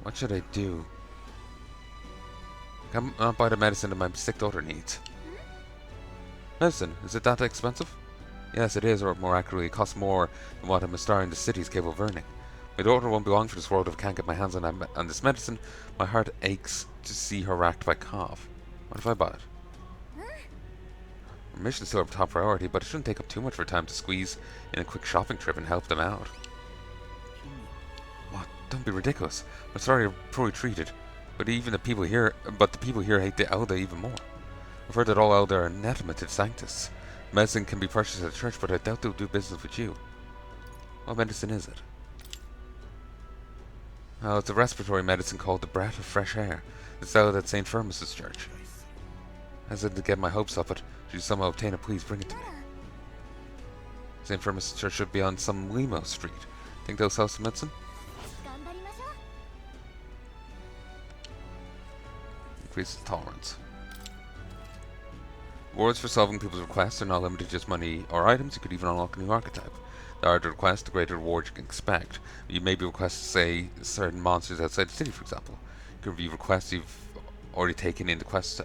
What should I do? Can I buy the medicine that my sick daughter needs? Medicine? Is it that expensive? Yes, it is, or more accurately, it costs more than what a star in the city is capable of earning. My daughter won't be long for this world if I can't get my hands on this medicine. My heart aches to see her racked by cough. What if I buy it? Our mission is still our top priority, but it shouldn't take up too much of our time to squeeze in a quick shopping trip and help them out. What? Don't be ridiculous. I'm sorry you're poorly treated, but the people here hate the Elder even more. I've heard that all Elder are anathemative sanctus. Medicine can be purchased at the church, but I doubt they'll do business with you. What medicine is it? Oh, it's a respiratory medicine called the Breath of Fresh Air. It's out at St. Firmus's church. As I to get my hopes up, but should you somehow obtain it, please bring it to me. St. Firmus's church should be on some Limo Street. Think they'll sell some medicine? Increase tolerance. Rewards for solving people's requests are not limited to just money or items. You could even unlock a new archetype. The harder the request, the greater reward you can expect. You may be requested to say certain monsters outside the city, for example. You can review requests you've already taken in the quest,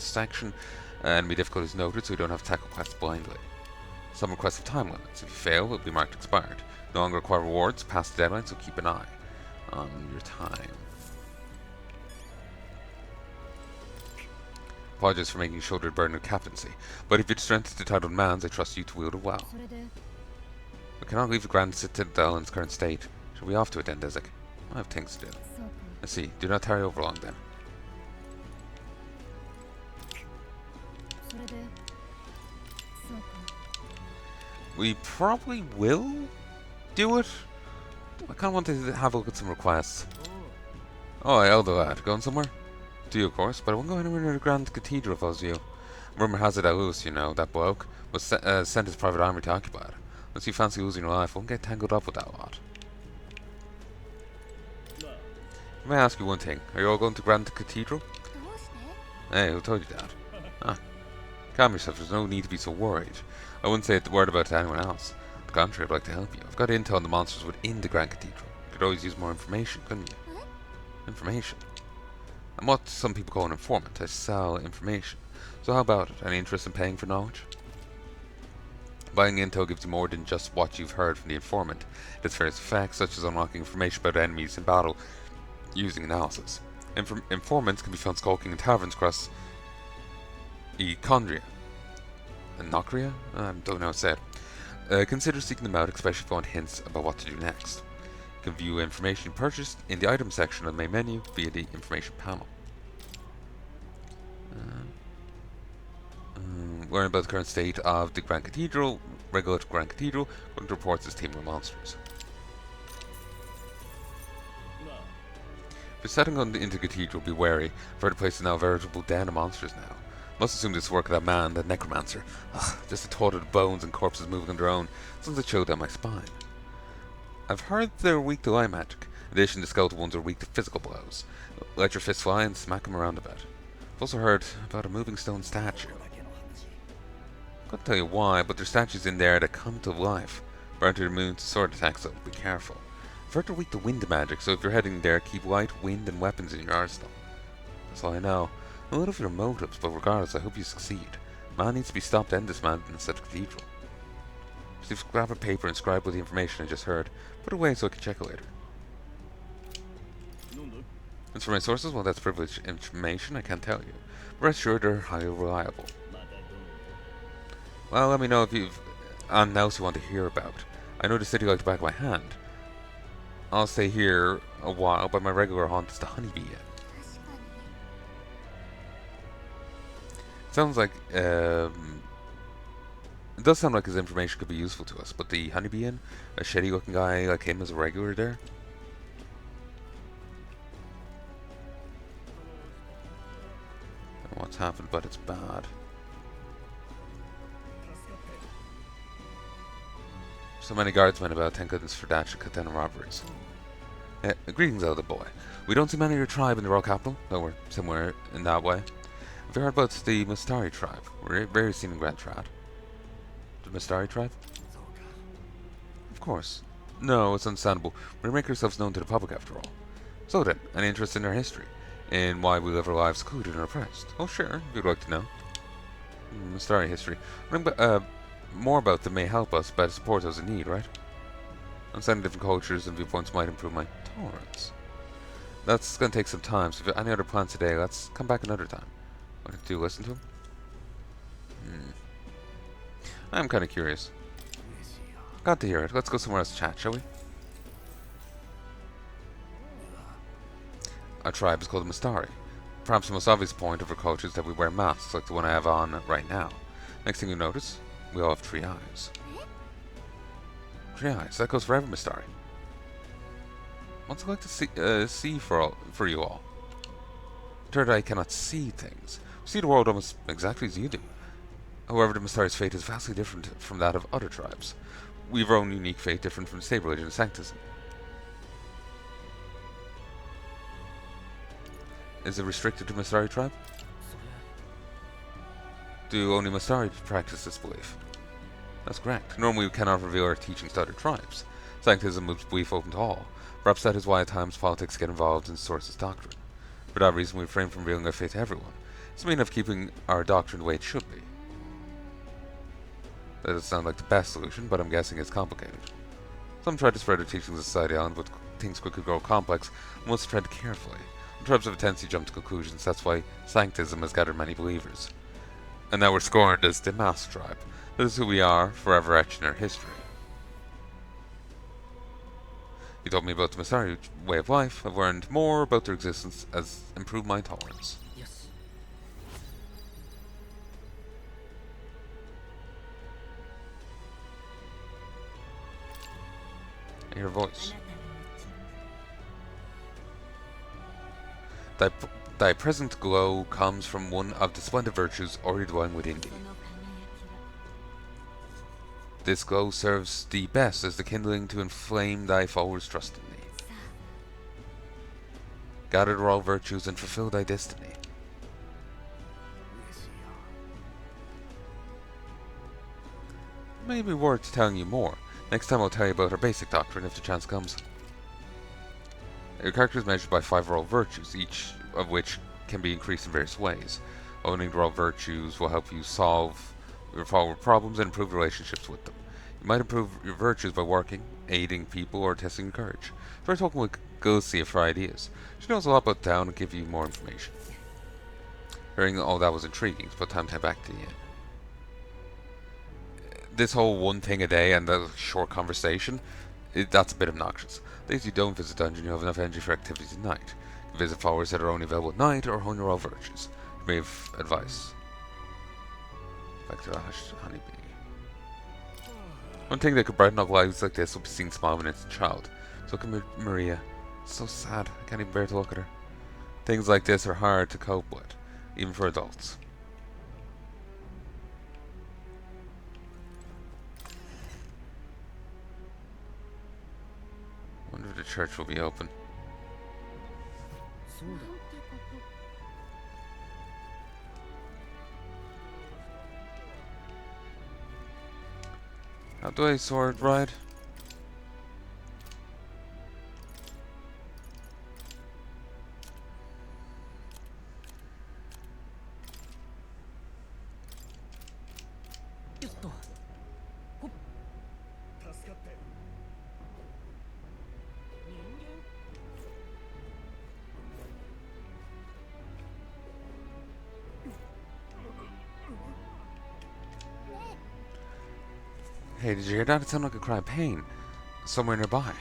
section, and enemy difficulties noted, so you don't have to tackle quests blindly. Some requests have time limits. If you fail, it'll be marked expired. No longer require rewards past the deadline, so keep an eye on your time. Apologize for making you shoulder the burden of captaincy, but if your strength to titled demands, I trust you to wield it well. We cannot leave the Grand Citadel in its current state. Shall we off to it then, Desic? I have things to do. I see. Do not tarry over long then. We probably will do it. I kind of want to have a look at some requests. Oh, Elder lad, going somewhere? Do you, of course, but I won't go anywhere near the Grand Cathedral if I was you. Rumor has it that Lewis, you know, that bloke, was sent his private army to occupy it. Unless you fancy losing your life, I won't get tangled up with that lot. Let me ask you one thing. Are you all going to Grand Cathedral? Hey, who told you that? Ah, calm yourself, there's no need to be so worried. I wouldn't say a word about it to anyone else. On the contrary, I'd like to help you. I've got intel on the monsters within the Grand Cathedral. You could always use more information, couldn't you? Information? I'm what some people call an informant. I sell information. So how about it? Any interest in paying for knowledge? Buying intel gives you more than just what you've heard from the informant. It has various effects, such as unlocking information about enemies in battle using analysis. Informants can be found skulking in taverns across Echondria. Nocria? I don't know how to say it. Consider seeking them out, especially if you want hints about what to do next. You can view information you purchased in the item section of the main menu via the information panel. Learn about the current state of the Grand Cathedral. Regular Grand Cathedral, according to reports, is teeming with monsters. If you're setting on into the Cathedral, be wary, for the place is now a veritable den of monsters now. Must assume this is work of that man, that necromancer. Ugh, just the thought of the bones and corpses moving on their own sends a chill down my spine. I've heard they're weak to light magic. In addition, the skeletal ones are weak to physical blows. Let your fist fly and smack them around a bit. I've also heard about a moving stone statue. I can't tell you why, but there's statues in there that come to life. Burn to the moon to sword attacks, so be careful. I've heard they're weak to wind magic, so if you're heading there, keep light, wind, and weapons in your arsenal. That's all I know. A lot of your motives, but regardless, I hope you succeed. Man needs to be stopped and dismantled instead of cathedral. Just grab a paper and scribe with the information I just heard. Put it away so I can check it later. As for my sources, well, that's privileged information, I can't tell you. But rest assured, they're highly reliable. Well, let me know if you've anything else you want to hear about. I know the city like the back of my hand. I'll stay here a while, but my regular haunt is the Honeybee Inn. Sounds like, it does sound like his information could be useful to us, but the Honeybee Inn, a shitty looking guy like him is a regular there? I don't know what's happened, but it's bad. So many guardsmen about, thank goodness for that, should cut down on robberies. Greetings, elder boy. We don't see many of your tribe in the royal capital, though we're somewhere in that way. Have you heard about the Mistari tribe? We're very seen in Grand Trad. The Mistari tribe? Of course. No, it's understandable. We make ourselves known to the public after all. So then, any interest in our history? In why we live our lives secluded and oppressed? Oh sure, if you'd like to know. Story history. More about them may help us better support those in need, right? Understanding different cultures and viewpoints might improve my tolerance. That's going to take some time, so if you have any other plans today, let's come back another time. What do you listen to him? I'm kind of curious. Got to hear it. Let's go somewhere else to chat, shall we? Our tribe is called the Mistari. Perhaps the most obvious point of our culture is that we wear masks like the one I have on right now. Next thing you notice, we all have 3 eyes. 3 eyes, that goes for every Mistari. What's it like to see for you all? Third eye cannot see things. We see the world almost exactly as you do. However, the Mistari's fate is vastly different from that of other tribes. We have our own unique fate, different from the state religion of Sanctism. Is it restricted to Mistari tribe? Do only Mistari practice this belief? That's correct. Normally we cannot reveal our teachings to other tribes. Sanctism moves belief open to all. Perhaps that is why at times politics get involved in sources doctrine. For that reason we refrain from revealing our faith to everyone. It's a mean of keeping our doctrine the way it should be. That doesn't sound like the best solution, but I'm guessing it's complicated. Some try to spread their teachings of Society Island, but things quickly grow complex, and must tread carefully. Tribes have a tendency to jump to conclusions, that's why Sanctism has gathered many believers. And now we're scorned as the Mass Tribe. This is who we are, forever etched in our history. You told me about the Mistari way of life. I've learned more about their existence as improved my tolerance. Yes. I hear a voice. Thy present glow comes from one of the splendid virtues already dwelling within thee. This glow serves thee best as the kindling to inflame thy followers' trust in thee. Gather all virtues and fulfill thy destiny. It may be worth telling you more. Next time I'll tell you about our basic doctrine if the chance comes. Your character is measured by 5 raw virtues, each of which can be increased in various ways. Owning the raw virtues will help you solve your follower problems and improve relationships with them. You might improve your virtues by working, aiding people, or testing your courage. Try talking with Gulcia for ideas. She knows a lot about town and give you more information. Hearing all that was intriguing, but time to head back to the inn. This whole one thing a day and the short conversation, that's a bit obnoxious. Days you don't visit dungeon, you have enough energy for activities at night. You visit followers that are only available at night, or hone your all virtues. You may have advice. Like the honeybee. One thing that could brighten up lives like this would be seeing smile when it's a child. So look at Maria. It's so sad. I can't even bear to look at her. Things like this are hard to cope with, even for adults. Wonder if the church will be open. How do I sword ride? Hey, did you hear that? It sounded like a cry of pain. Somewhere nearby.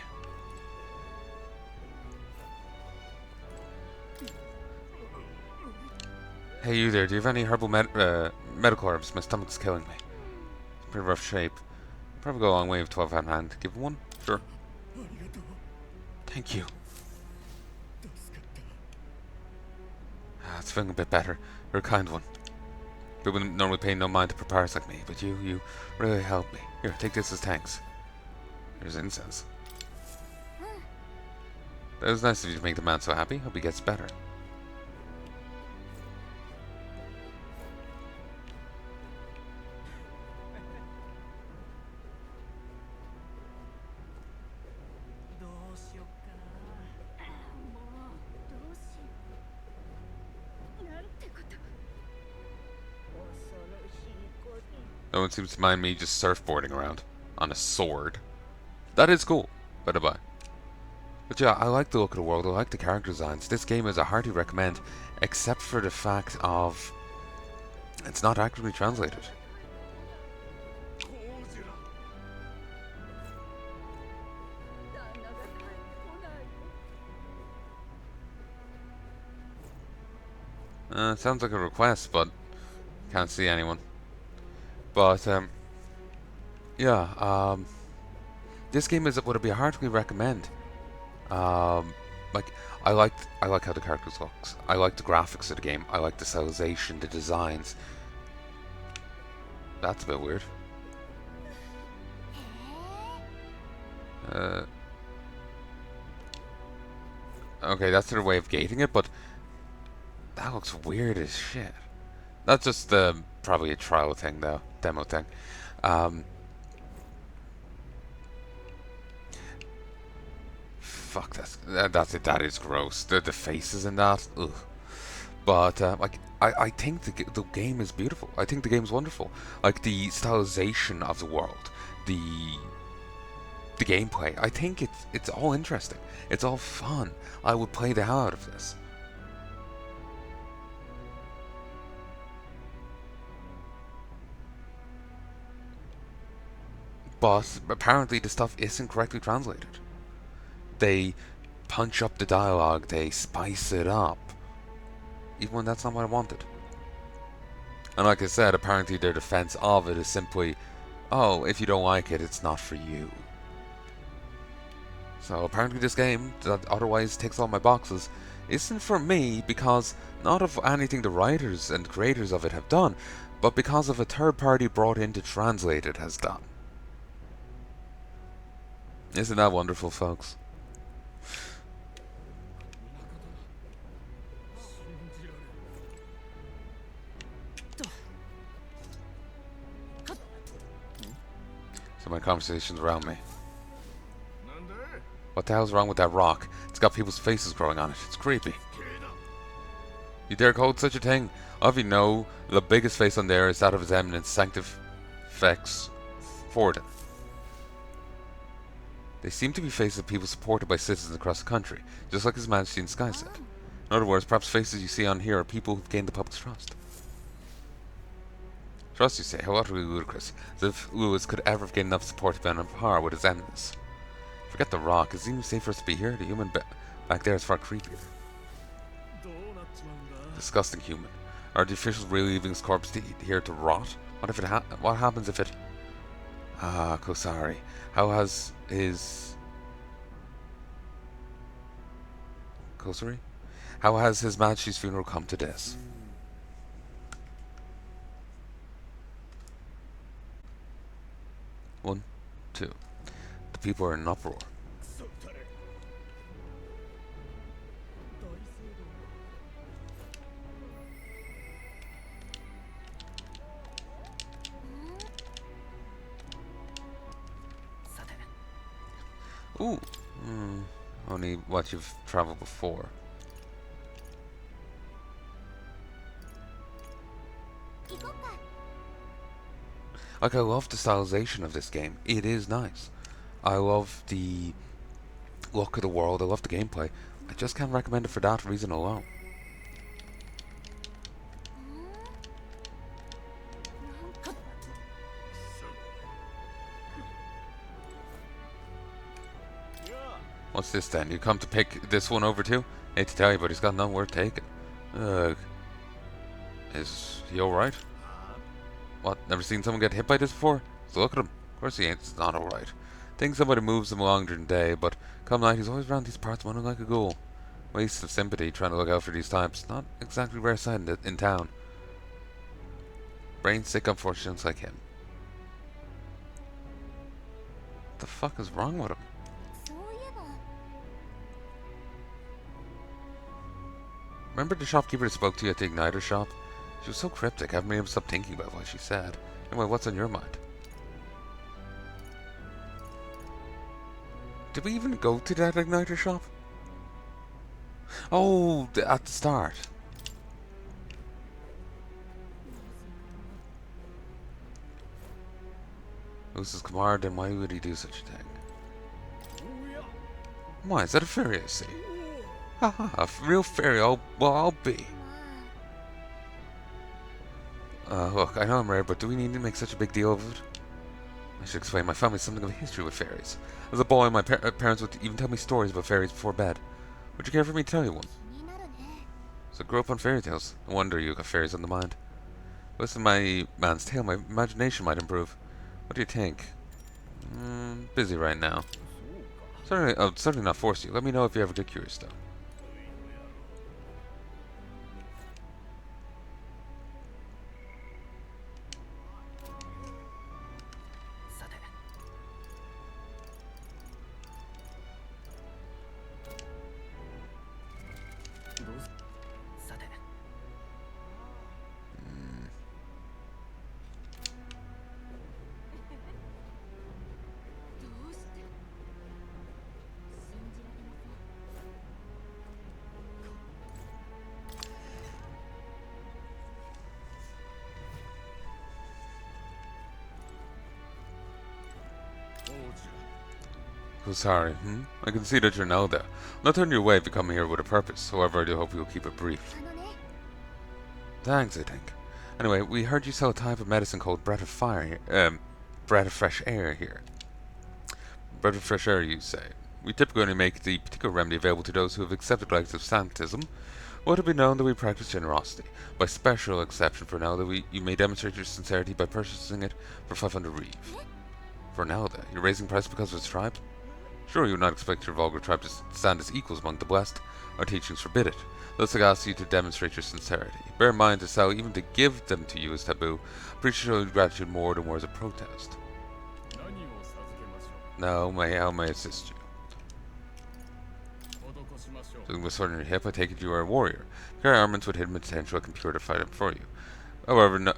Hey, you there. Do you have any herbal medical herbs? My stomach's killing me. It's in pretty rough shape. Probably go a long way with 12 hand hand. Give one? Sure. Thank you. It's feeling a bit better. You're a kind one. People wouldn't normally pay no mind to preparers like me, but you really helped me. Here, take this as thanks. Here's incense. That was nice of you to make the man so happy. Hope he gets better. No one seems to mind me just surfboarding around on a sword. That is cool, by the by. But yeah, I like the look of the world, I like the character designs. This game is a hearty recommend, except for the fact of it's not accurately translated. Sounds like a request, but can't see anyone. But yeah, this game would be a heartily recommend. Like I like how the characters looks. I like the graphics of the game. I like the stylization, the designs. That's a bit weird. Okay, that's their way of gating it, but that looks weird as shit. That's just probably a trial thing, though, demo thing. Fuck, that's it. That is gross. The faces in that, ugh. But like, I think the game is beautiful. I think the game is wonderful. Like the stylization of the world, the gameplay. I think it's all interesting. It's all fun. I would play the hell out of this. But apparently the stuff isn't correctly translated. They punch up the dialogue, they spice it up, even when that's not what I wanted. And like I said, apparently their defense of it is simply, oh, if you don't like it, it's not for you. So apparently this game, that otherwise ticks all my boxes, isn't for me because not of anything the writers and creators of it have done, but because of a third party brought in to translate it has done. Isn't that wonderful, folks? So my conversation's around me. What the hell's wrong with that rock? It's got people's faces growing on it. It's creepy. You dare call it such a thing? If you know, the biggest face on there is that of His Eminence Sanctifex Forden. They seem to be faces of people supported by citizens across the country, just like His Majesty in Sky said. In other words, perhaps faces you see on here are people who've gained the public's trust. Trust, you say? How utterly ludicrous. As if Lewis could ever have gained enough support to be on par with his enemies. Forget the rock. Is it even safe for us to be here? The human back there is far creepier. Disgusting human. Are the officials really leaving his corpse here to rot? What happens if it... Ah, Kosari. How has his... Kosari? How has His Majesty's funeral come to this? One, two. The people are in an uproar. Ooh. Only what you've traveled before. Like, I love the stylization of this game. It is nice. I love the look of the world. I love the gameplay. I just can't recommend it for that reason alone. What's this then? You come to pick this one over too? Hate to tell you, but he's got none worth taking. Ugh. Is he alright? What? Never seen someone get hit by this before? So look at him. Of course he ain't. It's not alright. Think somebody moves him along during the day, but come night he's always around these parts running like a ghoul. Waste of sympathy trying to look out for these types. Not exactly rare sight in town. Brain sick unfortunates like him. What the fuck is wrong with him? Remember the shopkeeper that spoke to you at the Igniter shop? She was so cryptic, I haven't been able to stop thinking about what she said. Anyway, what's on your mind? Did we even go to that Igniter shop? Oh, at the start. This is Kamar, then why would he do such a thing? Why, is that a fairy I see? Haha, a real fairy, I'll be. Look, I know I'm rare, but do we need to make such a big deal of it? I should explain my family something of a history with fairies. As a boy, my parents would even tell me stories about fairies before bed. Would you care for me to tell you one? So I grew up on fairy tales. No wonder you got fairies on the mind. Listen to my man's tale, my imagination might improve. What do you think? Busy right now. I'll certainly not force you. Let me know if you ever get curious, though. Oh, sorry. I can see that you're now there. Not turning your way if you come here with a purpose. However, I do hope you'll keep it brief. Thanks, I think. Anyway, we heard you sell a type of medicine called breath of fire. Breath of fresh air here. Breath of fresh air, you say. We typically only make the particular remedy available to those who have accepted the likes of Santism. Let it be known that we practice generosity. By special exception for now, that you may demonstrate your sincerity by purchasing it for 500 reeve. For Nelda, you're raising price because of its tribe? Sure, you would not expect your vulgar tribe to stand as equals among the blessed. Our teachings forbid it. Thus I ask you to demonstrate your sincerity. Bear in mind to sell, even to give them to you is taboo. Appreciate showing gratitude more than words of protest. Now, how may I assist you? Looking with sword in your hip, I take it you are a warrior. Carry armaments with hidden potential, I can purify them for you. However, no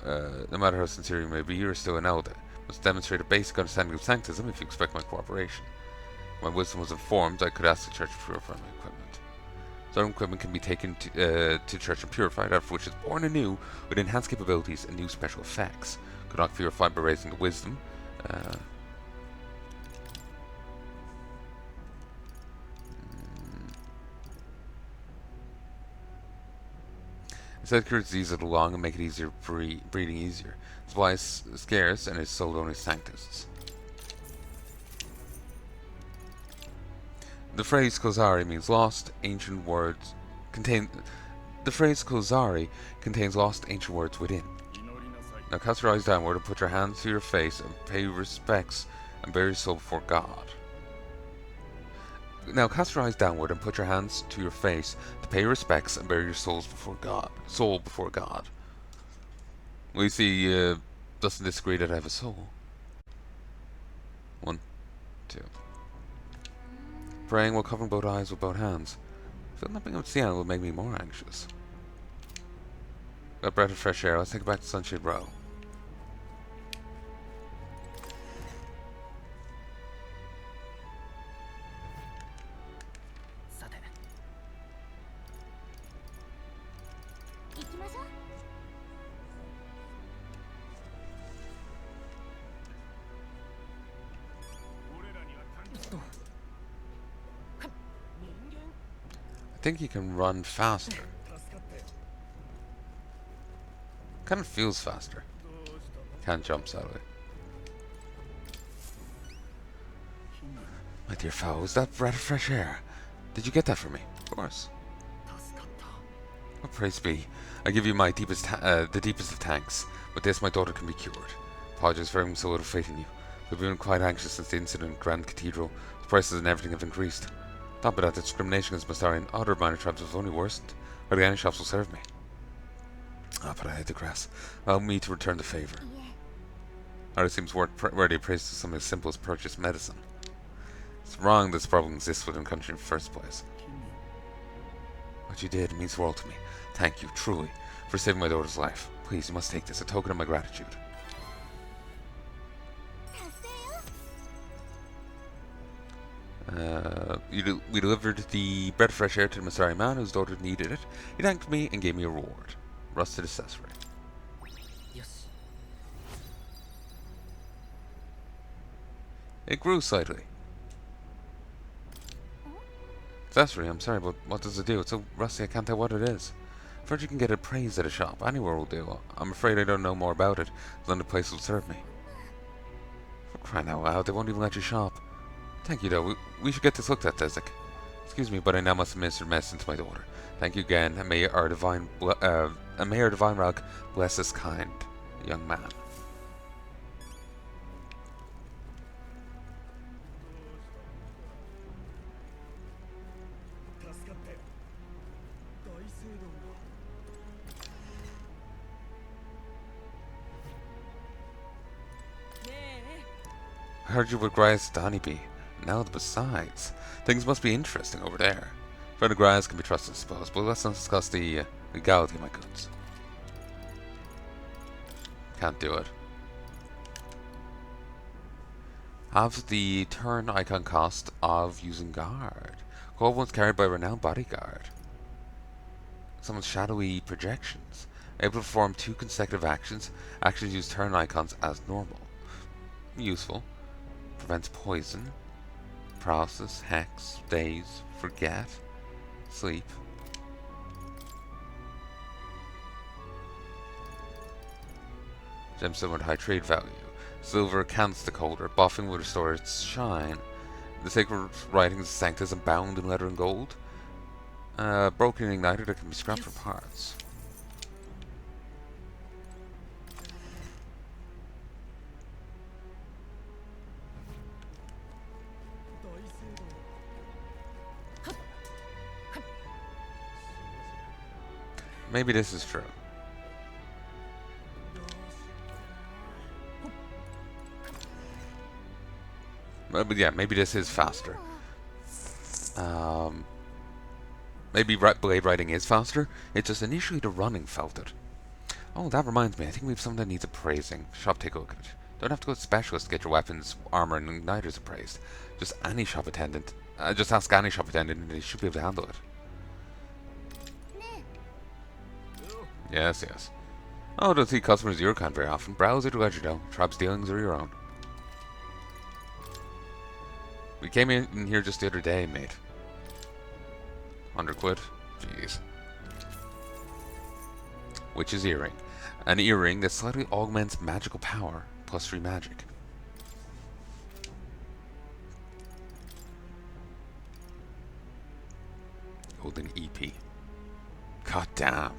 matter how sincere you may be, you are still an elder. Must demonstrate a basic understanding of sanctism if you expect my cooperation. If my wisdom was informed, I could ask the church to purify my equipment. Some equipment can be taken to church and purified, after which is born anew with enhanced capabilities and new special effects. Could not purify by raising the wisdom. Instead, cure disease of the lung and make it easier, breathing easier. Supply is scarce and is sold only sanctists. The phrase Kozari means lost ancient words. The phrase Kozari contains lost ancient words within. Now cast your eyes downward and put your hands to your face and pay respects and bury your soul before God. Now cast your eyes downward and put your hands to your face to pay respects and bury your souls before God. Soul before God. We see doesn't disagree that I have a soul. 1, 2. Praying while covering both eyes with both hands. I feel not being able to see out will make me more anxious. Got breath of fresh air. Let's take it back to Sunshade Row. I think he can run faster. Kind of feels faster. Can't jump, sadly. My dear fellow, is that breath of fresh air? Did you get that for me? Of course. Oh, praise be. I give you my deepest, the deepest of thanks. With this, my daughter can be cured. Apologies for having so little faith in you. We've been quite anxious since the incident in Grand Cathedral. The prices and everything have increased. Top of that, the discrimination against Mastari and other minor tribes has only worsened. Hardly any shops will serve me. But I digress. Allow me to return the favour. It seems worthy of praise to something as simple as purchase medicine. It's wrong this problem exists within the country in the first place. What you did means the world to me. Thank you, truly, for saving my daughter's life. Please, you must take this, a token of my gratitude. We delivered the breath of fresh air to the Masari man whose daughter needed it. He thanked me and gave me a reward. Rusted accessory. It grew slightly. Accessory, I'm sorry, but what does it do? It's so rusty I can't tell what it is. I've heard you can get it appraised at a shop. Anywhere will do. I'm afraid I don't know more about it than the place will serve me. For crying out loud, they won't even let you shop. Thank you, though. We should get this looked at, Desik. Excuse me, but I now must administer medicine to my daughter. Thank you again, and may our divine rock bless this kind young man. I heard you were Grias the honeybee. Now besides, things must be interesting over there. Friend of Grias can be trusted, I suppose, but let's not discuss the legality of my goods. Can't do it. Have the turn icon cost of using guard. Gold once carried by a renowned bodyguard. Someone's shadowy projections. Able to perform 2 consecutive actions. Actions use turn icons as normal. Useful. Prevents poison. Paralysis, hex, daze, forget, sleep. Gemstone with high trade value. Silver candlestick holder. Buffing will restore its shine. The sacred writings Sanctus and bound in leather and gold. Broken and ignited that can be scrapped for parts. Maybe this is true. But yeah, maybe this is faster. Maybe blade writing is faster. It's just initially the running felt it. Oh, that reminds me. I think we have something that needs appraising. Shop, take a look at it. Don't have to go to specialists to get your weapons, armor, and igniters appraised. Just any shop attendant. Just ask any shop attendant, and they should be able to handle it. Yes, yes. Oh, don't see customers of your kind very often. Browse it or ledger though. Tribe's dealings are your own. We came in here just the other day, mate. 100 quid? Jeez. Witch's earring. An earring that slightly augments magical power, plus 3 magic. Holding EP. God damn.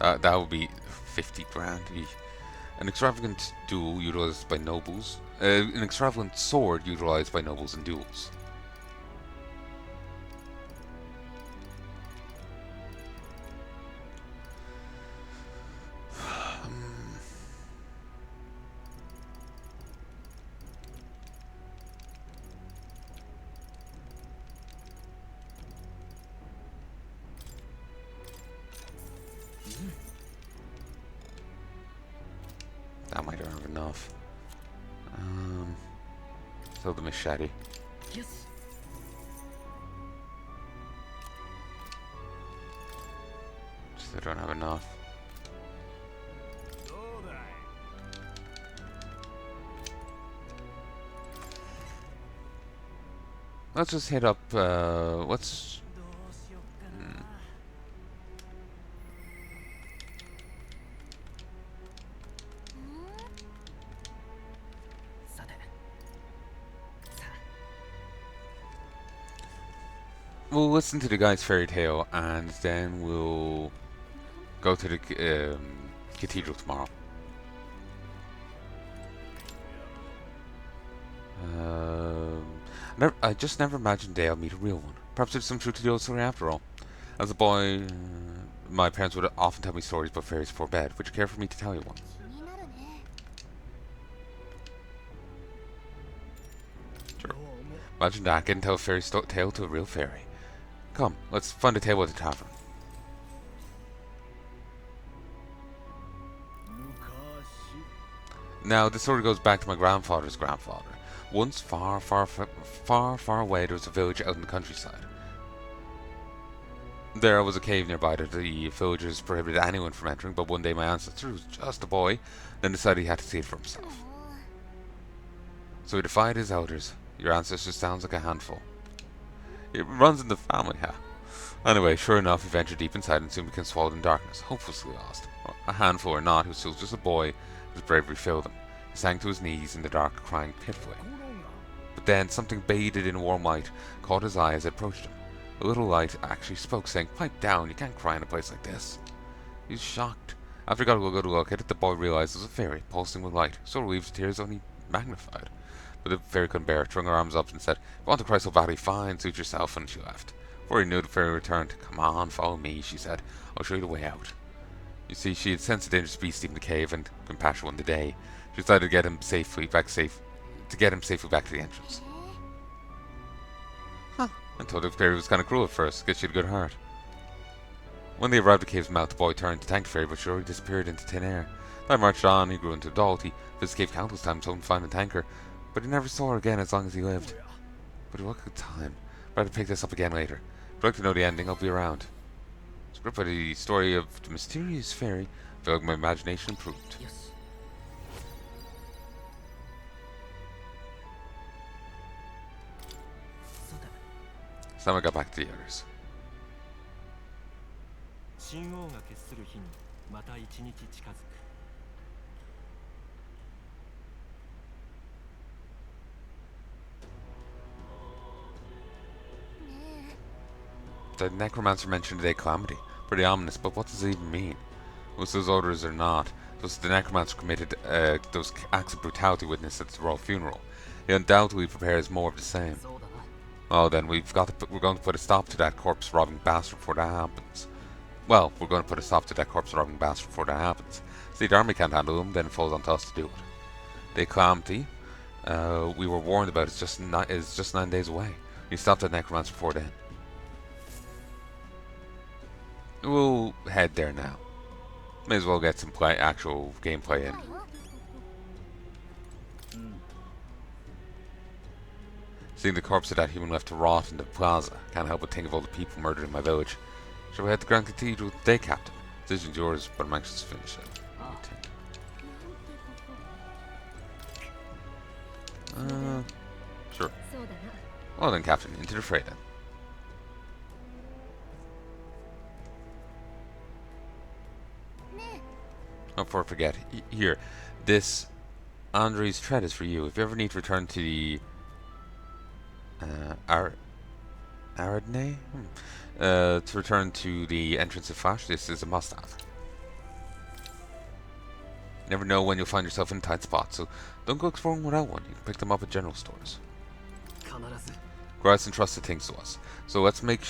That would be 50 grand. An extravagant duel utilized by nobles. An extravagant sword utilized by nobles in duels. That might not have enough. So the machete. Yes. Just I don't have enough. Let's just hit up, let's... We'll listen to the guy's fairy tale, and then we'll go to the cathedral tomorrow. I just never imagined Dale meet a real one. Perhaps there's some truth to the old story after all. As a boy, my parents would often tell me stories about fairies before bed. Would you care for me to tell you one? Sure. Imagine that, getting to tell a fairy tale to a real fairy. Come, let's find a table at the tavern. Now, this story goes back to my grandfather's grandfather. Once, far, far, far, far away, there was a village out in the countryside. There was a cave nearby that the villagers prohibited anyone from entering, but one day my ancestor, who was just a boy, then decided he had to see it for himself. So he defied his elders. Your ancestor sounds like a handful. It runs in the family, huh? Anyway, sure enough, he ventured deep inside and soon became swallowed in darkness, hopelessly lost. A handful or not, he was still just a boy, his bravery filled him. He sank to his knees in the dark, crying pitifully. But then something bathed in warm light caught his eye as it approached him. The little light actually spoke, saying, "Pipe down, you can't cry in a place like this." He was shocked. After he got a good look at it, the boy realized it was a fairy, pulsing with light, so relieved tears only magnified. But the fairy couldn't bear it, throwing her arms up and said, "If you want to cry so badly, fine, suit yourself," and she left. Before he knew, the fairy returned. "Come on, follow me," she said. "I'll show you the way out." You see, she had sensed a dangerous beast deep in the cave, and compassion won the day. She decided to get him safely back to the entrance. I thought the fairy was kind of cruel at first. Guess she had a good heart. When they arrived at the cave's mouth, the boy turned to thank the fairy, but she already disappeared into thin air. Time marched on, he grew into adult. He visited the cave countless times, hoping to find and thank her, but he never saw her again as long as he lived. But what good time. I'd rather pick this up again later. If you'd like to know the ending, I'll be around. Script by the story of the mysterious fairy. I feel like my imagination improved. So now I got back to the others. The necromancer mentioned today calamity. Pretty ominous, but what does it even mean? Most of those orders are not. Thus the necromancer committed those acts of brutality witnessed at the royal funeral. He undoubtedly prepares more of the same. Oh, then we're going to put a stop to that corpse robbing bastard before that happens. Well, we're going to put a stop to that corpse robbing bastard before that happens. See, the army can't handle him, then it falls on us to do it. The calamity we were warned about is just 9 days away. We stopped that necromancer before then. We'll head there now. May as well get some actual gameplay in. Seeing the corpse of that human left to rot in the plaza, can't help but think of all the people murdered in my village. Shall we head to Grand Cathedral today, Captain? Decision's yours, but I'm anxious to finish it. Sure. Well then, Captain, into the fray then. Oh, before I forget, here, this Andre's tread is for you. If you ever need to return to the Aradne? To return to the entrance of Fash, this is a must-have. You never know when you'll find yourself in a tight spot, so don't go exploring without one. You can pick them up at general stores. Grace entrusted things to us, so let's make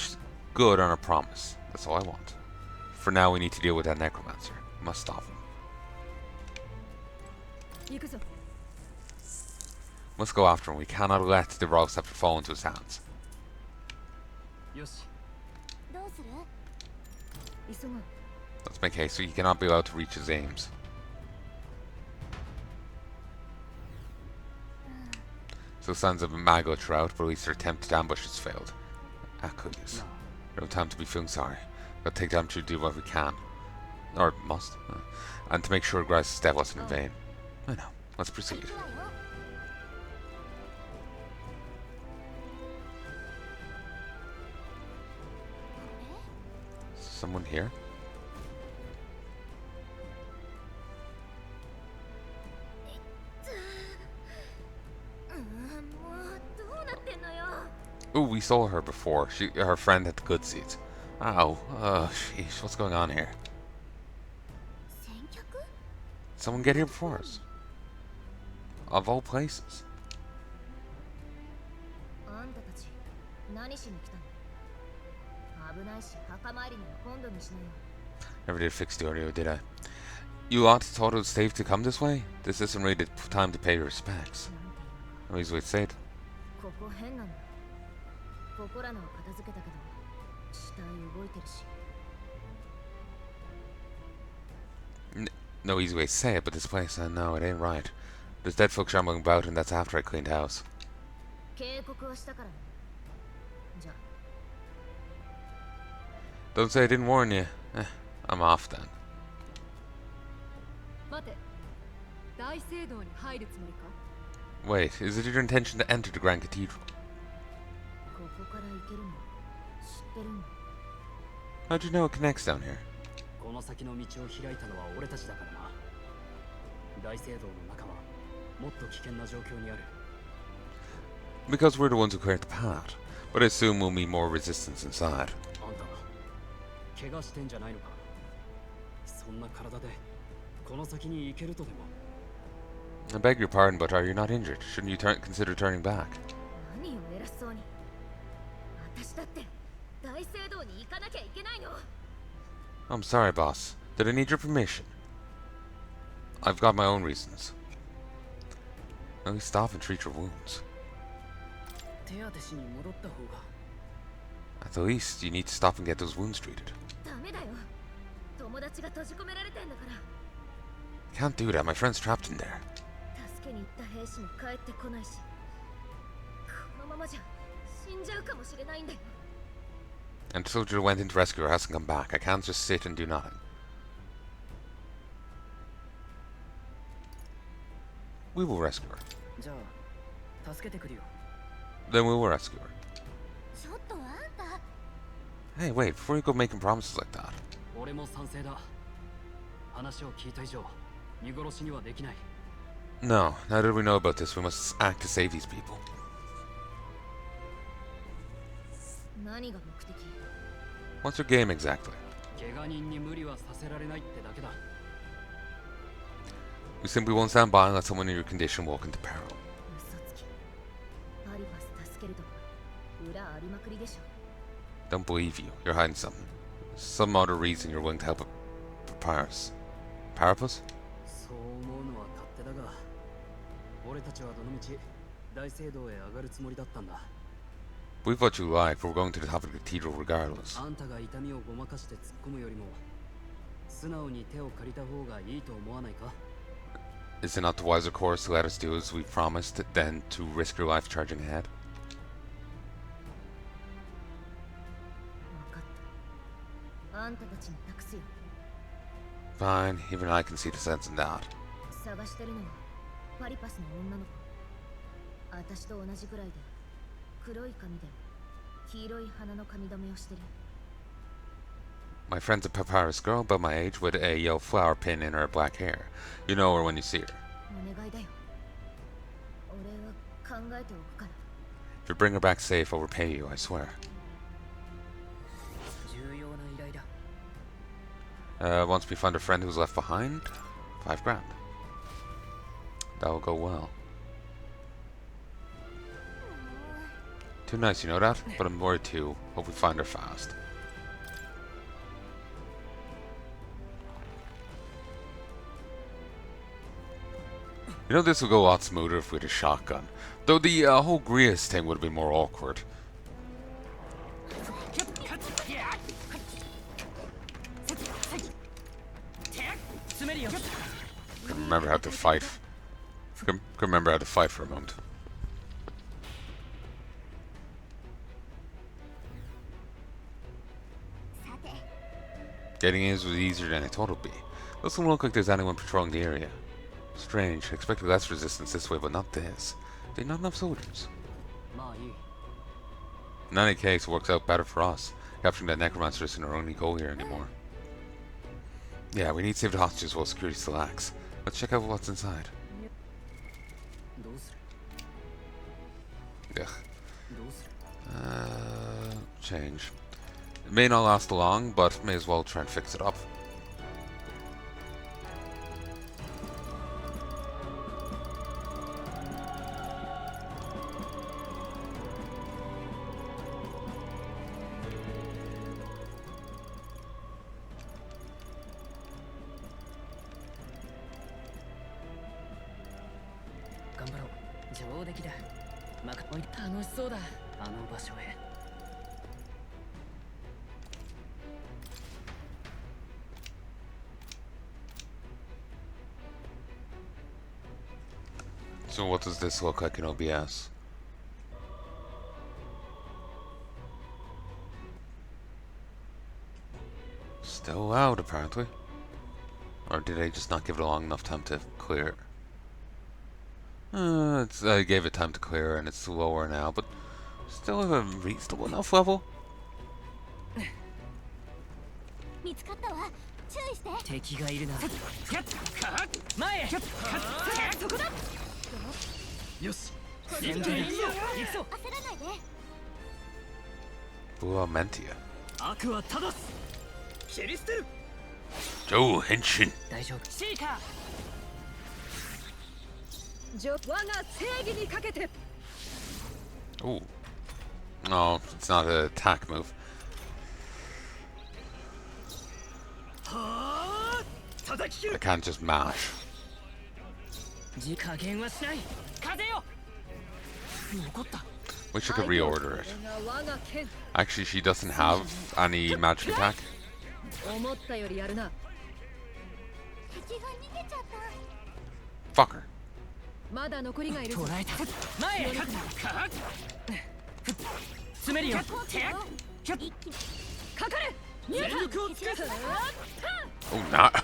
good on our promise. That's all I want. For now, we need to deal with that necromancer. We must stop him. Let's go after him. We cannot let the royal scepter fall into his hands. Let's make haste so he cannot be allowed to reach his aims. So signs of a Mago throughout, but at least their attempt to ambush has failed. Goodness. No time to be feeling sorry. Gotta take time to do what we can. Or must. And to make sure Grace's step wasn't in vain. I know. Let's proceed. Someone here? Ooh, we saw her before. Her friend had the good seats. Ow. Sheesh. What's going on here? Someone get here before us. Of all places. Never did fix the audio, did I? You ought to thought it was safe to come this way? This isn't really the time to pay your respects. No easy way to say it. No easy way to say it, but this place, I know, it ain't right. There's dead folk shambling about, and that's after I cleaned house. Don't say I didn't warn you. I'm off then. Wait, is it your intention to enter the Grand Cathedral? How'd you know it connects down here? Because we're the ones who create the path, but I assume we'll meet more resistance inside. I beg your pardon, but are you not injured? Shouldn't you consider turning back? I'm sorry, boss. Did I need your permission? I've got my own reasons. At least stop and treat your wounds. At the least, you need to stop and get those wounds treated. Can't do that, my friend's trapped in there. And the soldier went in to rescue her hasn't come back. I can't just sit and do nothing. We will rescue her. Then we will rescue her. Hey, wait, before you go making promises like that. No, now that we know about this, we must act to save these people. What's your game exactly? We simply won't stand by and let someone in your condition walk into peril. Don't believe you. You're hiding something. Some other reason you're willing to help Papyrus. Parapus? We thought you like, but we're going to the top of the cathedral regardless. Is it not the wiser course to let us do as we promised than to risk your life charging ahead? Fine, even I can see the sense in that. My friend's a Papyrus girl about my age with a yellow flower pin in her black hair. You know her when you see her. If you bring her back safe, I'll repay you, I swear. Once we find a friend who's left behind, 5 grand. That'll go well. Too nice, you know that? But I'm worried too. Hope we find her fast. You know, this would go a lot smoother if we had a shotgun. Though the whole Grius thing would have been more awkward. I can remember how to fight. I can remember how to fight for a moment. Getting in was easier than I thought it would be. Doesn't look like there's anyone patrolling the area. Strange. I expected less resistance this way, but not this. They not enough soldiers. In any case, it works out better for us. Capturing that necromancer isn't our only goal here anymore. Yeah, we need to save the hostages while security still lacks. Let's check out what's inside. Ugh. Change. It may not last long, but may as well try and fix it up. So what does this look like in OBS? Still loud, apparently. Or did I just not give it a long enough time to clear? I gave it time to clear, and it's slower now, but still at a reasonable enough level. 見つかったわ。注意して。敵がいるな。前へ。そこだ。よし。行くぞ。焦らないで。Buamentia. 悪は正す。切り捨てる。 Joe Henshin. 大丈夫。シーカー。我が正義にかけて。 Ooh. No, it's not an attack move. はあ。叩き切 I る。 can't just mash. 加減はしない。風よ。残った。 Wish I could reorder it. Actually, she doesn't have any magic attack. 思ったよりやるな。 敵が逃げちゃった。 Fuck her. まだ残りがいる。捕らえた。前へ。詰めるよ。一気にかかる。全力を尽くす。 Oh, not.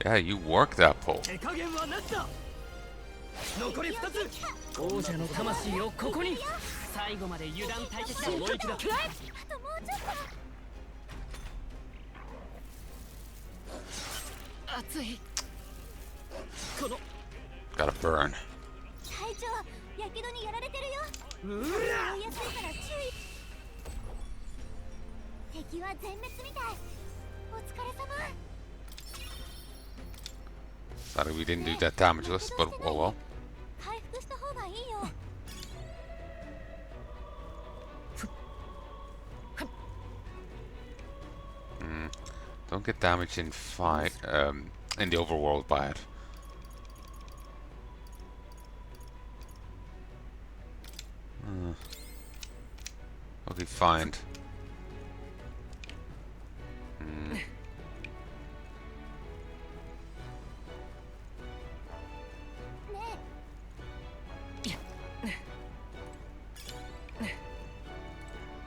Yeah, you work that pole. 手加減はなしだ。残り2つ。王者の魂をここに。最後まで油断大敵だ。思い切だ。あともうちょっと。熱い。この。 Gotta burn. 隊長、やけどにやられてるよ。う追ら。いやすいから注意。敵は全滅みたい。お疲れ様。 Sorry we didn't do that damage to us, but oh well. 回復した方がいいよ。 Don't get damaged in fight, in the overworld by it. Okay, fine. Hmm.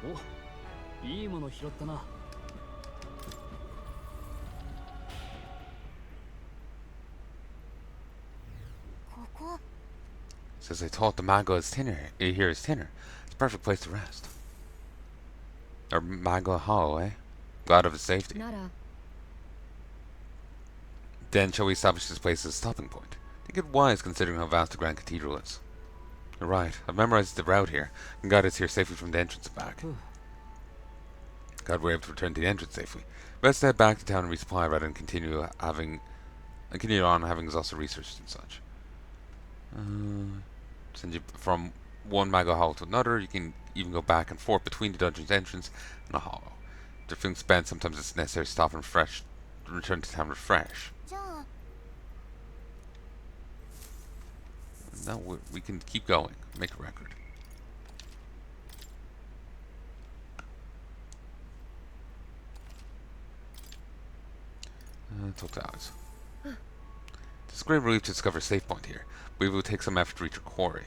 お、いいもの拾ったな。 ここ。 Says they thought the Magma is thinner. Here is thinner. It's a perfect place to rest. Or Magma Hollow, eh? Glad of its safety. なら。 Then shall we establish this place as a stopping point? Think it wise considering how vast the Grand Cathedral is. You're right. I've memorized the route here and got us here safely from the entrance and back. Glad we're able to return to the entrance safely. Best head back to town and resupply rather than continue on having exhausted research and such. Send you from one Mago Hollow to another. You can even go back and forth between the dungeon's entrance and a hollow. After feeling spent, sometimes it's necessary to stop and return to town refresh. じゃあ。 Now we can keep going. Make a record. Talk to Alex. It's a great relief to discover a safe point here, but it will take some effort to reach a quarry.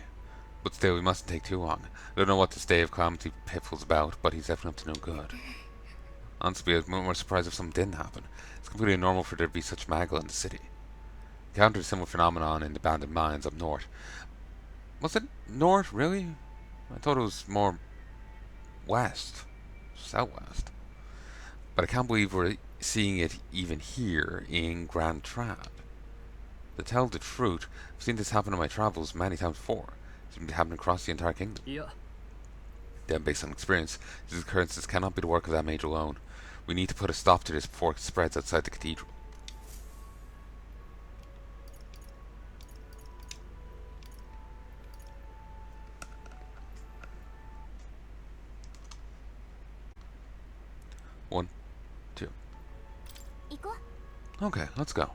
But still, we mustn't take too long. I don't know what this day of calamity Pitfall's about, but he's definitely up to no good. Honestly, I'd be more surprised if something didn't happen. It's completely normal for there to be such magma in the city. Encountered a similar phenomenon in the abandoned mines up north. Was it north, really? I thought it was more west, southwest. But I can't believe we're seeing it even here in Grand Trad. To tell the truth, I've seen this happen in my travels many times before. It's been happening across the entire kingdom. Yeah. Then, based on experience, these occurrences cannot be the work of that mage alone. We need to put a stop to this before it spreads outside the cathedral. One, two. 行こう。 Okay, let's go.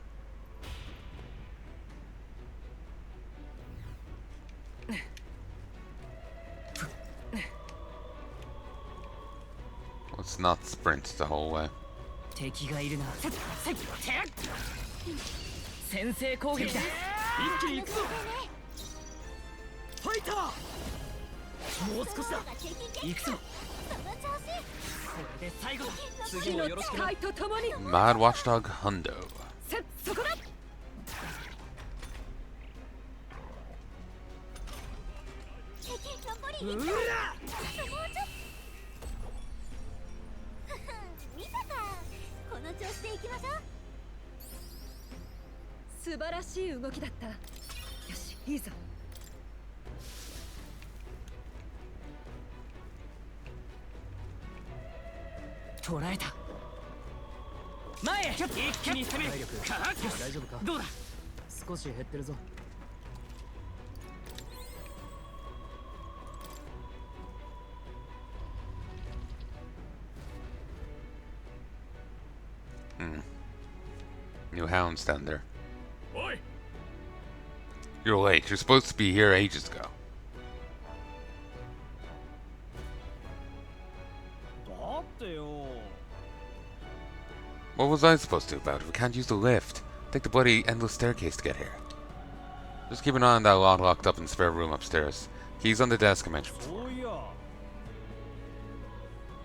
Let's not sprint the whole way. 敵がいるな。先制攻撃だ。一気に行くぞ。ファイター。もう少しだ。行くぞ。その調子。これで最後だ。次もよろしくな。 Mad Watchdog Hundo. そこだ。いでうら見たか。この調子でいきましょう。素晴らしい動きだった。よし、いいぞ。捕らえた。前へ一気に攻める。体力大丈夫か。どうだ。少し減ってるぞ。New hounds down there. おい。 You're late. You're supposed to be here ages ago. だってよ。 What was I supposed to do about it? We can't use the lift. Take the bloody endless staircase to get here. Just keep an eye on that lot locked up in the spare room upstairs. Keys on the desk I mentioned before. そういや。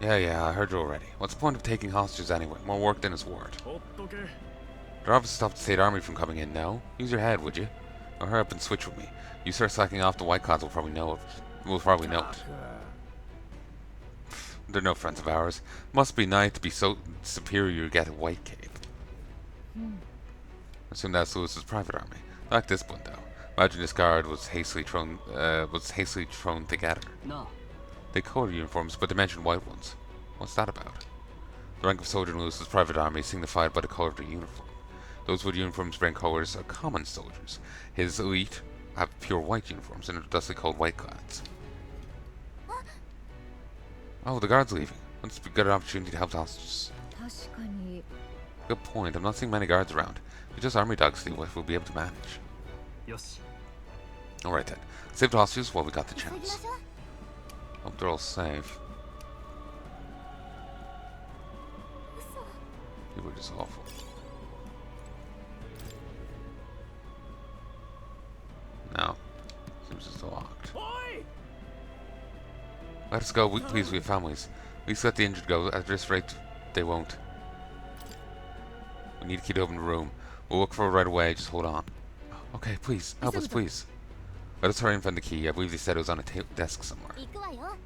Yeah, I heard you already. What's the point of taking hostages anyway? More work than it's worth. ほっとけ。 They're obviously stopped the state army from coming in now. Use your head, would you? Or hurry up and switch with me. You start slacking off, the white clouds will probably know it. Will probably know it. They're no friends of ours. Must be nice to be so superior you get a white cape. Assume that's Lewis's private army. I like this one though. Imagine this guard was hastily thrown together. なあ。 They colored uniforms, but they mentioned white ones. What's that about? The rank of soldier in Lewis's private army is signified by the color of their uniform. Those with uniforms bearing colors are common soldiers. His elite have pure white uniforms and are thusly called white clads. Oh, the guard's leaving. Let's get an opportunity to help the hostages. 確かに。 Good point. I'm not seeing many guards around. If just army dogs to deal with, we'll be able to manage. よし。 Alright then. Save the hostages while we got the 急ぎま chance. しょう。 Hope they're all safe. 嘘。 You were just awful. No. Seems it's locked. おい。 Let us go, please, we have families. At least let the injured go. At this rate, they won't. We need a key to open the room. We'll look for it right away. Just hold on. Okay, please. Help us, please. Let us hurry and find the key. I believe they said it was on a desk somewhere. 行くわよ。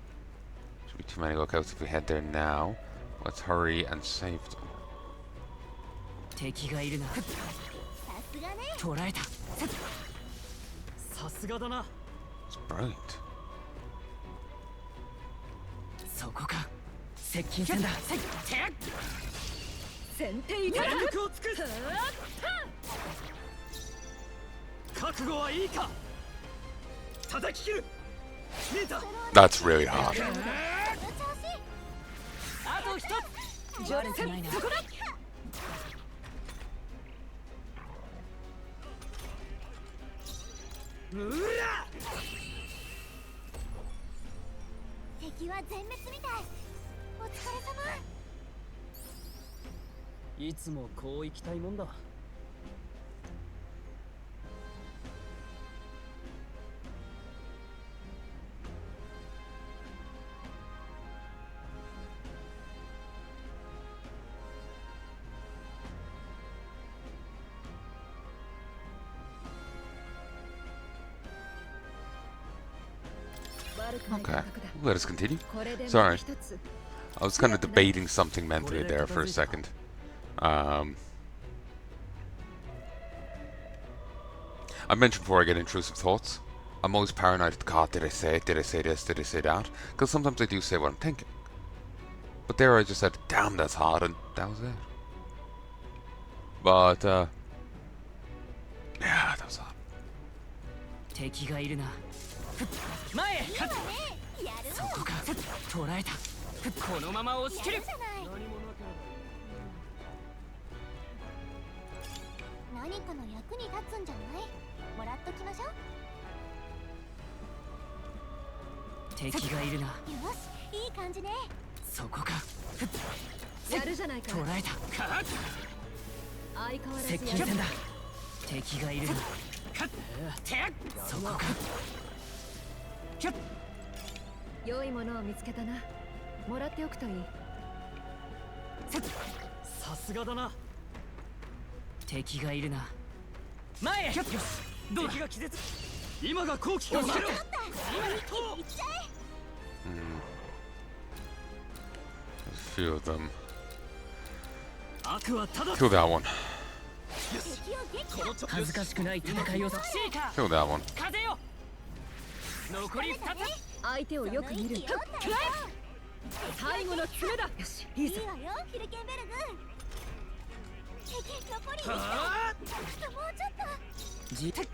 Should be too many lookouts if we head there now. Let's hurry and save them. 敵がいるな。さすがね。捕らえた。さすがだな。 It's brilliant. そこか。接近戦だ。先手いただく。を尽くす。覚悟はいいか。叩き切る。見えた。 That's really hot. この調子。あと一つ。悪くないな。そこだ。うら。敵は全滅みたい。お疲れ様。いつもこう行きたいもんだ。 Okay, let us continue. これでも Sorry. 一つ。 I was kind of debating something mentally there for a second. I mentioned before I get intrusive thoughts. I'm always paranoid. God, did I say it? Did I say this? Did I say that? Because sometimes I do say what I'm thinking. But there I just said, damn, that's hot, and that was it. But, yeah, that was hot. 敵がいるな。前へ。いいわね。やるわ。そこか。捕らえた。このまま押し切るやる。じゃない。何かの役に立つんじゃない。もらっときましょう。敵がいるな。よし、いい感じね。そこか。やるじゃないか。捕らえた。相変わらず接近戦だ。敵がいるな。そこか。良いものを見つけたな。もらっておくといい。さすがだな。敵がいるな。前へ。よし。どうだ。敵が気絶。今が好機か。いっちゃえ。few of them. 悪はただ Kill that one. この直恥ずかしくない戦いをシーカ Kill that one. 風よ残り2つ相手をよく見る。最後の爪だ。よし、いいぞ。いいわよヒルケンベルグ。敵残り1はあ体。もうちょっと。じはっ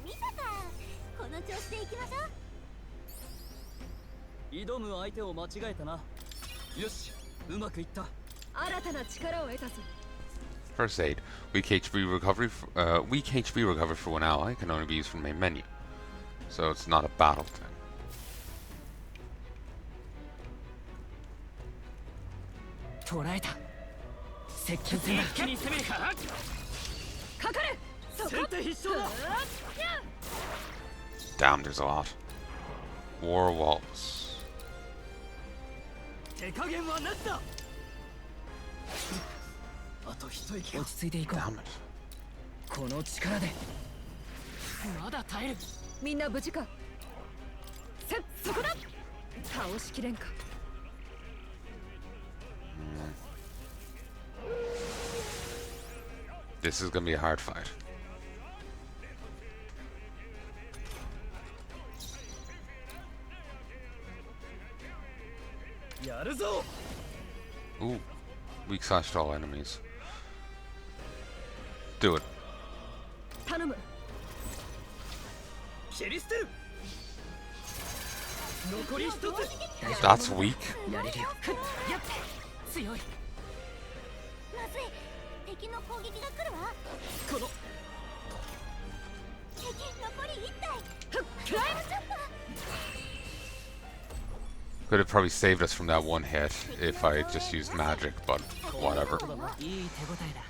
見たか。この調子で行きましょう。挑む相手を間違えたな。よし、うまくいった。新たな力を得たぞ。 First aid. Weak HP recovery. Weak HP recovery for one ally can only be used from the main menu, so it's not a battle thing. 捕らえた接近戦だ一気に攻めるかかかれ。そこ。先手必勝だ。 Damn, there's a lot. War walls. 手加減はなしだ。あと一息落ち着いていこ Damn う it. この力でまだ耐えるみんな無事か。そこだ。倒しきれんか。 This is gonna be a hard fight. やるぞ。 Ooh. Weak slash to all enemies. Do it. 頼む。切り捨てる。残り一つ。 That's weak. やれるよやっ強いまずい。敵の攻撃が来るわ。この敵残り1体。もうちょっと。 Could have probably saved us from that one hit if I just used magic, but whatever. いい手応えだ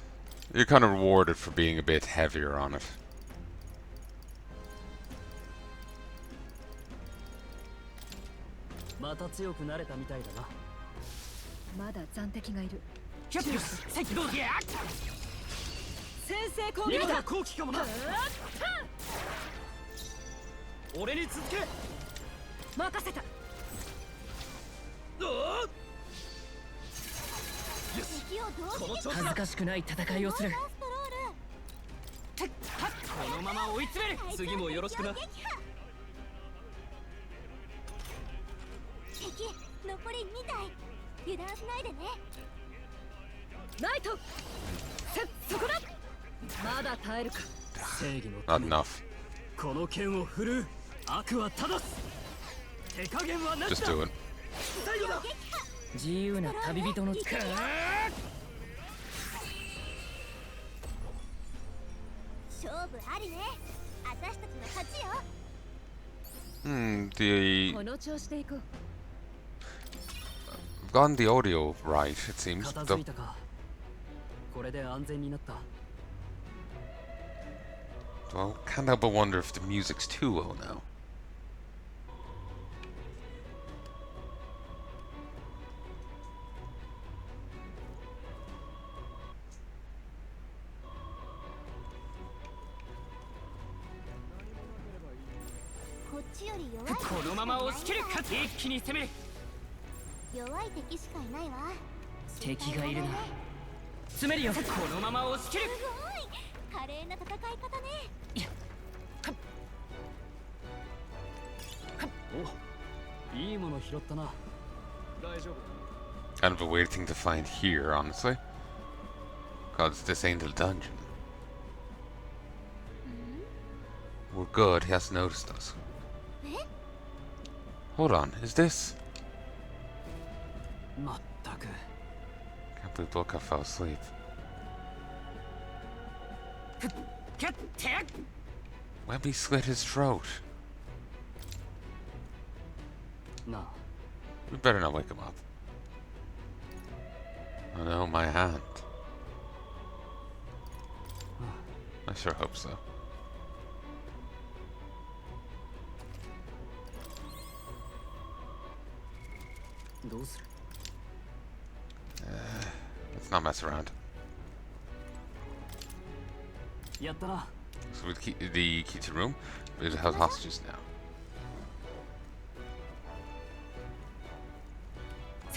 You're kind of rewarded for being a bit heavier on it. また強くなれたみたいだな。まだ残敵がいる。キャップどうだ先制攻撃だ。今が後期かもな。俺に続け。任せた。おお。敵を同時にこの調子だ。恥ずかしくない戦いをするファーストロール。このまま追い詰める次もよろしくな。敵残り2体。油断しないでね。ナイト。そこだ。まだ耐えるか。正義の Not ため enough. この剣を振るう。悪は正す。手加減はなし Just だ。 do it. 最後だ。自由な旅人の力勝負ありね。私たちの勝ちよ。The この調子でいこう。 I've gotten the audio right, it seems. 片付いたか。これで安全になった。 Well, can't help but wonder if the music's too low now. こっちより弱い。このまま押し切るか一気に攻める弱い敵しかいないわ。敵がいるな詰めるよこのまま押し切るすごい華麗な戦い方ね。お、いいもの拾ったな。大丈夫。 Kind of a weird thing to find here, honestly. Because this ain't a dungeon. We're good, he hasn't noticed us. Hold on, is this? まったく。 Can't believe Boca fell asleep. キャッテ Webby slit his throat. なあ。 We better not wake him up. Oh no, my hand. I sure hope so. どうする？ Let's not mess around. やったな。 So with the key to the room, it has hostages now.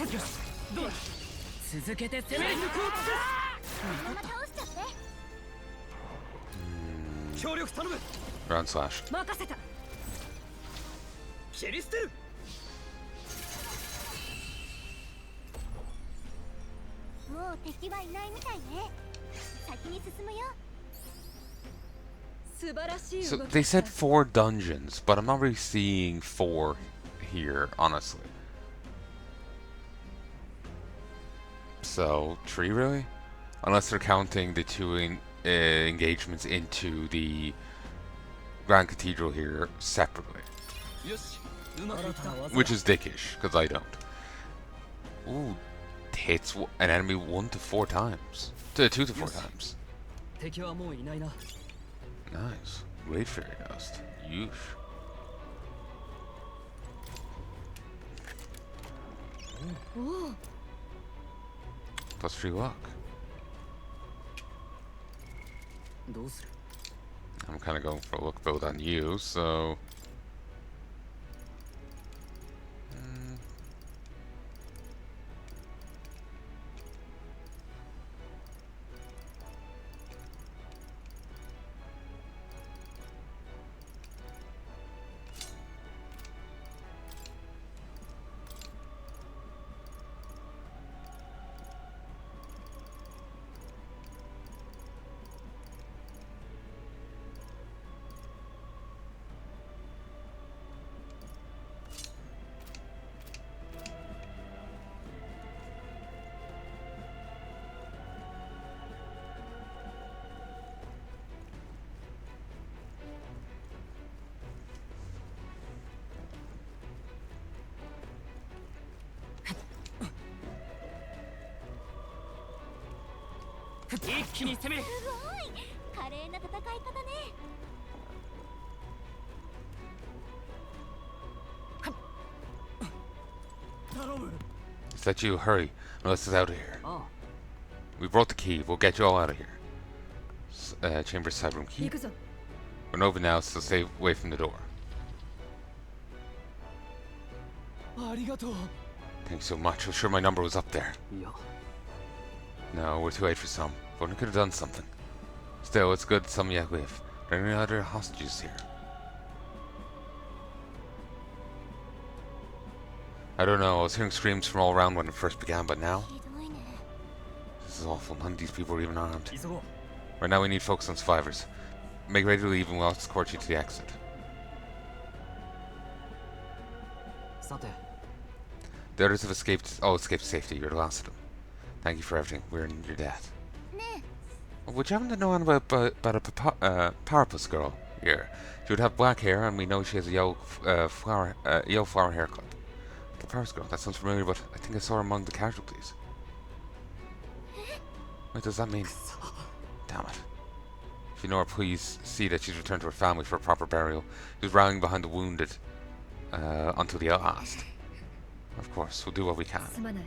よしどうだ続けて攻め抜こうそのまま倒しちゃって 協力頼む Ground slash. 任せた。切り捨てる もう敵はいないみたいね先に進むよ 素晴らしい So 動き they だ said 4 dungeons, but I'm not really seeing 4 here, honestly. So 3 really? Unless they're counting the 2 engagements into the Grand Cathedral here separately. よしうまくいった Which is dickish, because I don't. Ooh, hits an enemy 1 to 4 times. 2 to 4 times. 敵はもういないな Nice. Great fairy dust. Yeesh. Plus 3 luck. どうする I'm kind of going for a look build on you, so...一気に攻めるすごい華麗な戦い方ね Is that you? Hurry, unless it's out of here. あ We brought the key. We'll get you all out of here. Chamber side room 行 key. くぞ。 We're Nova now, so stay away from the door. ありがとう Thanks so much. I'm sure my number was up there. いや No, we're too late for some. But we could have done something. Still, it's good some yet we have. Are there any other hostages here? I don't know. I was hearing screams from all around when it first began, but now ひどいね this is awful. None of these people are even armed. 急ごう Right now, we need focus on survivors. Make ready to leave, and we'll escort you to the exit. さて The others have escaped. All escaped to safety. You're the last of them. Thank you for everything. We're in your debt. ね Would you happen to know anything about a Parapus girl here? She would have black hair, and we know she has a yellow flower haircut. The Parapus girl. That sounds familiar, but I think I saw her among the casualties. What does that mean? Damn it. If you know her, please see that she's returned to her family for a proper burial. She was rallying behind the wounded until the last. Of course, we'll do what we can. すまない。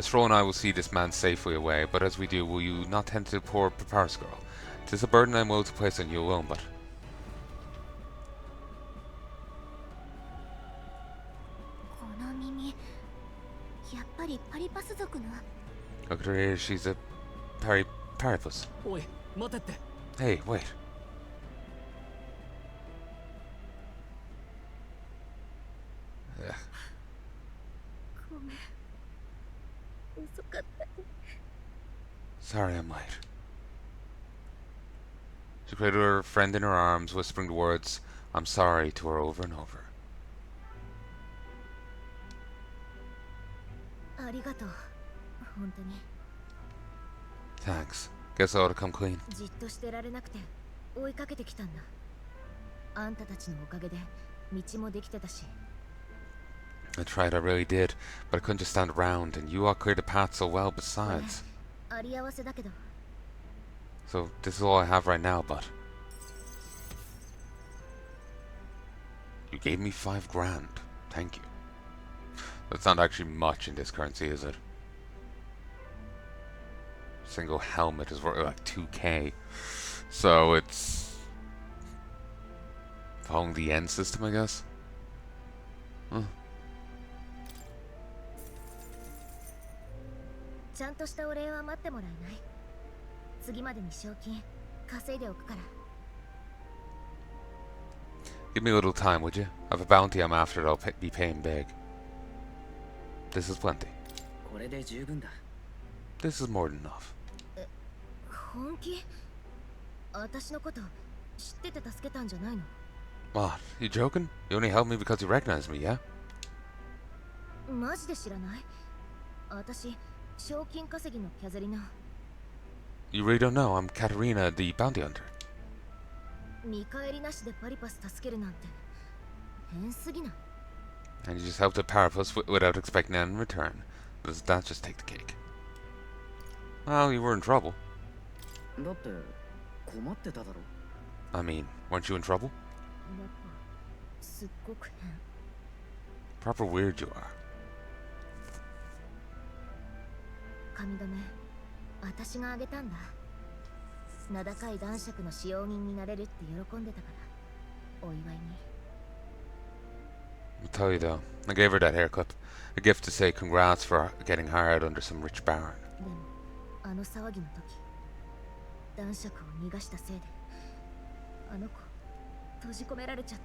Stroll and I will see this man safely away, but as we do, will you not tend to the poor Paparis girl? 'Tis a burden I'm willing to place on you alone, but この耳やっぱりパリパス族の look at her ears, she's a Paripus. おい待てって Hey, wait. Ugh. ごめん遅かった Sorry I'm late. She cradled her friend in her arms, whispering the words, I'm sorry, to her over and over. ありがとう本当に Thanks. Guess I ought to come clean. じっとしてられなくて追いかけてきたんだあんたたちのおかげで道もできてたし I tried, I really did, but I couldn't just stand around, and you all cleared the path so well besides. あり合わせだけど So this is all I have right now, but you gave me 5 grand. Thank you. That's not actually much in this currency, is it? Single helmet is worth like 2k. So it's following the end system, I guess. Huh. ちゃんとしたお礼は待ってもらえない？次までに賞金稼いでおくから。 Give me a little time, would you? I have a bounty I'm after that I'll be paying big. This is plenty. これで十分だ。 This is more than enough. 本気？私のこと知ってて助けたんじゃないの？ What? You joking? You only helped me because you recognized me, yeah? マジで知らない？私賞金稼ぎのキャザリナ。 You really don't know? I'm Katarina, the bounty hunter. 見返りなしでパリパス助けるなんて変すぎない？ And you just helped a Parapus without expecting anything in return. Does that just take the cake? Well, you were in trouble. だって困ってただろ。 I mean, weren't you in trouble? やっぱすっごく変。 Proper weird you are. 髪留め私があげたんだ。名高い男爵の使用人になれるって喜んでたからお祝いに。 I'll tell you though, I gave her that haircut. A gift to say congrats for getting hired under some rich baron. でもあの騒ぎの時男爵を逃がしたせいであの子閉じ込められちゃっ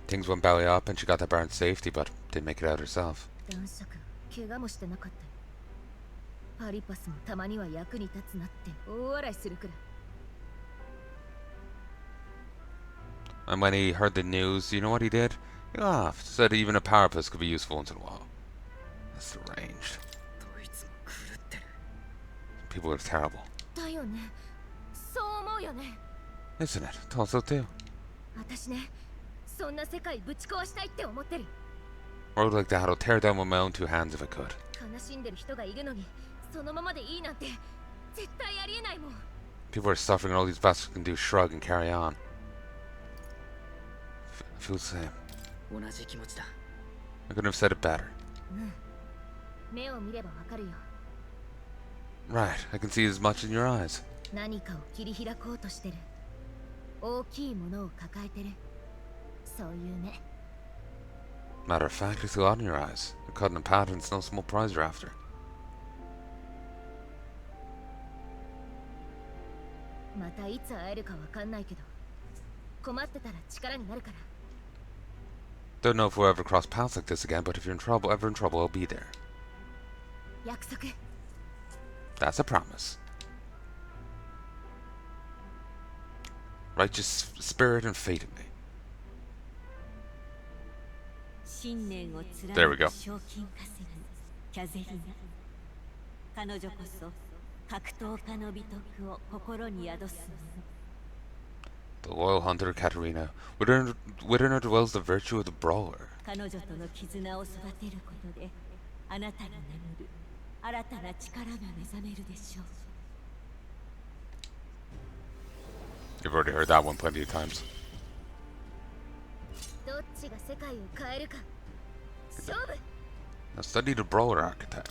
た。 Things went belly up and she got that baron's safety, but didn't make it out herself. 男爵怪我もしてなかったよ。パリパスもたまには役に立つなって大笑いするくらい。 And when he heard the news, you know what he did? He laughed, said even a Parapus could be useful once in a while. That's deranged. どいつも狂ってる。 People are terrible. だよね。そう思うよね。 Isn't it? Thought so too. 私ね、そんな世界ぶち壊したいって思ってる。 Road like that, I'll tear down with my own two hands if I could. 悲しんでる人がいるのに、そのままでいいなんて絶対ありえないもん。 People are suffering and all these bastards can do is shrug and carry on. I feel the same. 同じ気持ちだ。 I couldn't have said it better. 目を見ればわかるよ。 Right, I can see as much in your eyes. 何かを切り開こうとしてる。大きいものを抱えてる。そういう目。 Matter of fact, I see a lot in your eyes. You're caught in a pattern, it's no small prize you're after. またいつ会えるかわかんないけど、困ってたら力になるから。 Don't know if we'll ever cross paths like this again, but if you're in trouble, ever in trouble, I'll be there. 約束。 That's a promise. Righteous spirit and fate in me. 信念を貫 There we go. く賞金稼ぎキャゼリナ。彼女こそ格闘家の美徳を心に宿すもの。 The loyal hunter Katarina. Within her dwells the virtue of the brawler. 彼女との絆を育てることであなたに眠る新たな力が目覚めるでしょう。 You've already heard that one plenty of times. どっちが世界を変えるか。勝負。 Now study the brawler archetype.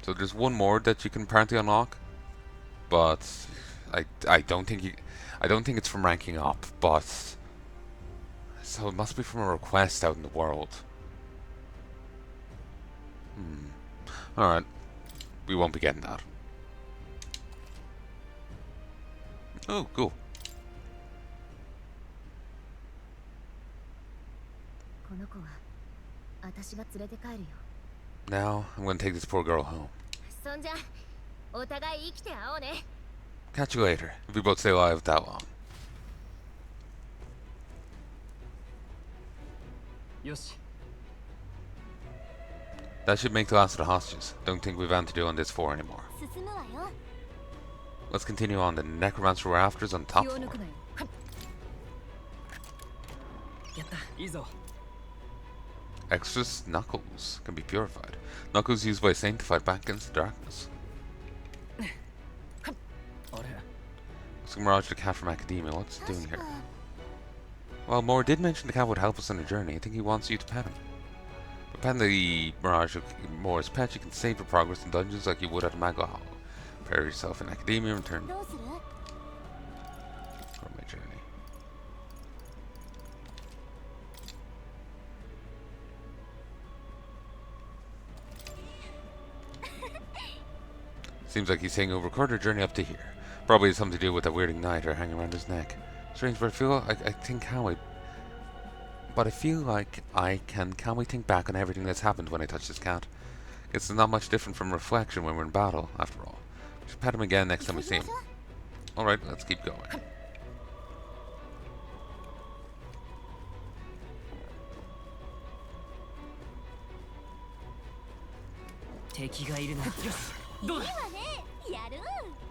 So there's one more that you can apparently unlock, but I don't think it's from ranking up, but so it must be from a request out in the world. Alright. We won't be getting that. Oh, cool. この子は私が連れて帰るよ。 Now I'm gonna take this poor girl home. そんじゃお互い生きて会おうね。 Catch you later, if we both stay alive that long. よし。 That should make the last of the hostages. Don't think we've anything to do on this floor anymore. 進むわよ。 Let's continue on. The necromancer we're after is on top 気を floor. 抜くなよ。やった。いいぞ。 Extras knuckles can be purified. Knuckles used by a saint to fight back against the darkness. あれ。 Let's Mirage the cat from Academia. What's he doing here? Well, Moore did mention the cat would help us on the journey. I think he wants you to pet him. By petting the Mirage of Moore's pet, you can save your progress in dungeons like you would at a Mago Hollow. Prepare yourself in Academia and return どうする？ for my journey. Seems like he's saying he'll record our journey up to here. Probably has something to do with that weird igniter hanging around his neck. Strange, but I think But I feel like I can calmly think back on everything that's happened when I touch this cat. It's not much different from reflection when we're in battle, after all. We should pet him again next time we see him. Alright, let's keep going. 敵がいるな。どうだ。いいわね、やる。